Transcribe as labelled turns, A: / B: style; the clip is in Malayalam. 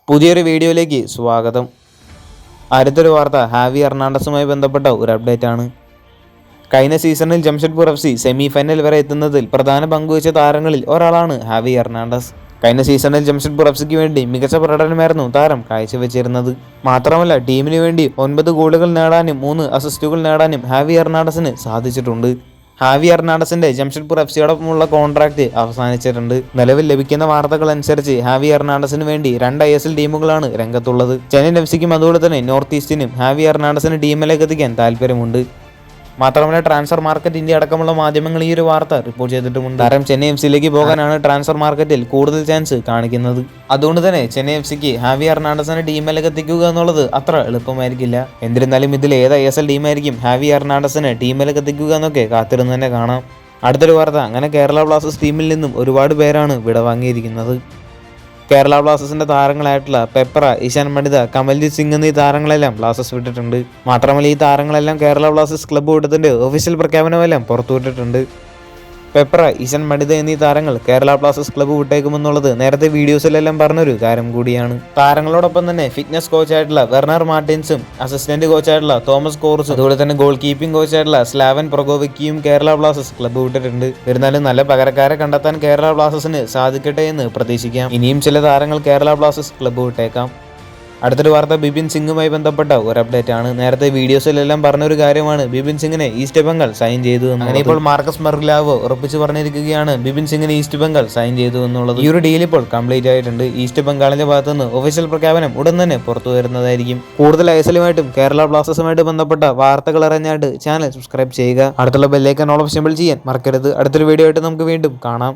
A: പുതിയൊരു വീഡിയോയിലേക്ക് സ്വാഗതം. അടുത്തൊരു വാർത്ത ഹാവി ഹെർണാണ്ടസുമായി ബന്ധപ്പെട്ട ഒരു അപ്ഡേറ്റ് ആണ്. കഴിഞ്ഞ സീസണിൽ ജംഷഡ്പൂർ FC സെമി ഫൈനൽ വരെ എത്തുന്നതിൽ പ്രധാന പങ്കുവച്ച താരങ്ങളിൽ ഒരാളാണ് ഹാവി ഹെർണാണ്ടസ്. കഴിഞ്ഞ സീസണിൽ ജംഷഡ്പൂർ FCക്ക് വേണ്ടി മികച്ച പ്രകടനമായിരുന്നു താരം കാഴ്ചവെച്ചിരുന്നത്. മാത്രമല്ല ടീമിന് വേണ്ടി 9 ഗോളുകൾ നേടാനും 3 അസിസ്റ്റുകൾ നേടാനും ഹാവി ഹെർണാണ്ടസിന് സാധിച്ചിട്ടുണ്ട്. ഹാവി ഹെർണാണ്ടസിന്റെ ജംഷഡ്പൂർ FCയോടൊപ്പമുള്ള കോൺട്രാക്ട് അവസാനിച്ചിട്ടുണ്ട്. നിലവിൽ ലഭിക്കുന്ന വാർത്തകൾ അനുസരിച്ച് ഹാവി ഹെർണാണ്ടസിന് വേണ്ടി 2 ISL ടീമുകളാണ് രംഗത്തുള്ളത്. ചെന്നൈയിൻ FCക്കും അതുപോലെ തന്നെ നോർത്ത് ഈസ്റ്റിനും ഹാവി ഹെർണാണ്ടസിന് ടീമിലേക്ക് എത്തിക്കാൻ താല്പര്യമുണ്ട്. മാത്രമല്ല ട്രാൻസ്ഫർ മാർക്കറ്റ് ഇന്ത്യ അടക്കമുള്ള മാധ്യമങ്ങൾ ഈ ഒരു വാർത്ത റിപ്പോർട്ട് ചെയ്തിട്ടുമുണ്ട്. താരം ചെന്നൈ FCയിലേക്ക് പോകാനാണ് ട്രാൻസ്ഫർ മാർക്കറ്റിൽ കൂടുതൽ ചാൻസ് കാണിക്കുന്നത്. അതുകൊണ്ട് തന്നെ ചെന്നൈ FCക്ക് ഹാവി ഹെർണാണ്ടസിനെ ടീമിലേക്ക് എത്തിക്കുക എന്നുള്ളത് അത്ര എളുപ്പമായിരിക്കില്ല. എന്നിരുന്നാലും ഇതിൽ ഏത് ISL ടീമായിരിക്കും ഹാവി ഹെർണാണ്ടസിനെ ടീമിലേക്ക് എത്തിക്കുക എന്നൊക്കെ കാത്തിരുന്ന് തന്നെ കാണാം. അടുത്തൊരു വാർത്ത, അങ്ങനെ കേരള ബ്ലാസ്റ്റേഴ്സ് ടീമിൽ നിന്നും ഒരുപാട് പേരാണ് വിടവാങ്ങിയിരിക്കുന്നത്. കേരള ബ്ലാസ്റ്റേഴ്സിന്റെ താരങ്ങളായിട്ടുള്ള പെപ്ര, ഇഷാൻ പണ്ഡിത, കമൽജിത് സിംഗ് എന്നീ താരങ്ങളെല്ലാം ബ്ലാസ്റ്റേഴ്സ് വിട്ടിട്ടുണ്ട്. മാത്രമല്ല ഈ താരങ്ങളെല്ലാം കേരള ബ്ലാസ്റ്റേഴ്സ് ക്ലബ്ബ് വിട്ടതിന്റെ ഒഫീഷ്യൽ പ്രഖ്യാപനമെല്ലാം പുറത്തുവിട്ടിട്ടുണ്ട്. പെപ്ര, ഇഷാൻ പണ്ഡിത എന്നീ താരങ്ങൾ കേരള ബ്ലാസ്റ്റേഴ്സ് ക്ലബ്ബ് വിട്ടേക്കുമെന്നുള്ളത് നേരത്തെ വീഡിയോസിലെല്ലാം പറഞ്ഞൊരു കാര്യം കൂടിയാണ്. താരങ്ങളോടൊപ്പം തന്നെ ഫിറ്റ്നസ് കോച്ചായിട്ടുള്ള വെർണർ മാർട്ടിൻസും അസിസ്റ്റന്റ് കോച്ചായിട്ടുള്ള തോമസ് കോർസും അതുപോലെ തന്നെ ഗോൾ കീപ്പിംഗ് കോച്ചായിട്ടുള്ള സ്ലാവൻ പ്രൊഗോവിക്കിയും കേരള ബ്ലാസ്റ്റേഴ്സ് ക്ലബ്ബ് വിട്ടിട്ടുണ്ട്. എന്നിരുന്നാലും നല്ല പകരക്കാരെ കണ്ടെത്താൻ കേരള ബ്ലാസ്റ്റേഴ്സിന് സാധിക്കട്ടെ എന്ന് പ്രതീക്ഷിക്കാം. ഇനിയും ചില താരങ്ങൾ കേരള ബ്ലാസ്റ്റേഴ്സ് ക്ലബ്ബ് വിട്ടേക്കാം. അടുത്തൊരു വാർത്ത ബിപിൻ സിംഗുമായി ബന്ധപ്പെട്ട ഒരു അപ്ഡേറ്റ് ആണ്. നേരത്തെ വീഡിയോസിലെല്ലാം പറഞ്ഞൊരു കാര്യമാണ് ബിപിൻ സിംഗിനെ ഈസ്റ്റ് ബംഗാൾ സൈൻ ചെയ്തു എന്ന്. അങ്ങനെ ഇപ്പോൾ മാർക്കസ് മെർഗ്ലാവോ ഉറപ്പിച്ചു പറഞ്ഞിരിക്കുകയാണ് ബിപിൻ സിംഗിനെ ഈസ്റ്റ് ബംഗാൾ സൈൻ ചെയ്തു എന്നുള്ളത്. ഈ ഒരു ഡീൽ ഇപ്പോൾ കംപ്ലീറ്റ് ആയിട്ടുണ്ട്. ഈസ്റ്റ് ബംഗാളിന്റെ ഭാഗത്തുനിന്ന് ഒഫീഷ്യൽ പ്രഖ്യാപനം ഉടൻ തന്നെ പുറത്തു വരുന്നതായിരിക്കും. കൂടുതൽ ISLുമായിട്ടും കേരള ബ്ലാസ്റ്റേഴ്സുമായിട്ട് ബന്ധപ്പെട്ട വാർത്തകൾ അറിഞ്ഞായിട്ട് ചാനൽ സബ്സ്ക്രൈബ് ചെയ്യുക. അടുത്തുള്ള ബെല്ലൈക്കൺ ഓൾ ഓപ്ഷൻ ചെയ്യാൻ മറക്കരുത്. അടുത്തൊരു വീഡിയോ ആയിട്ട് നമുക്ക് വീണ്ടും കാണാം.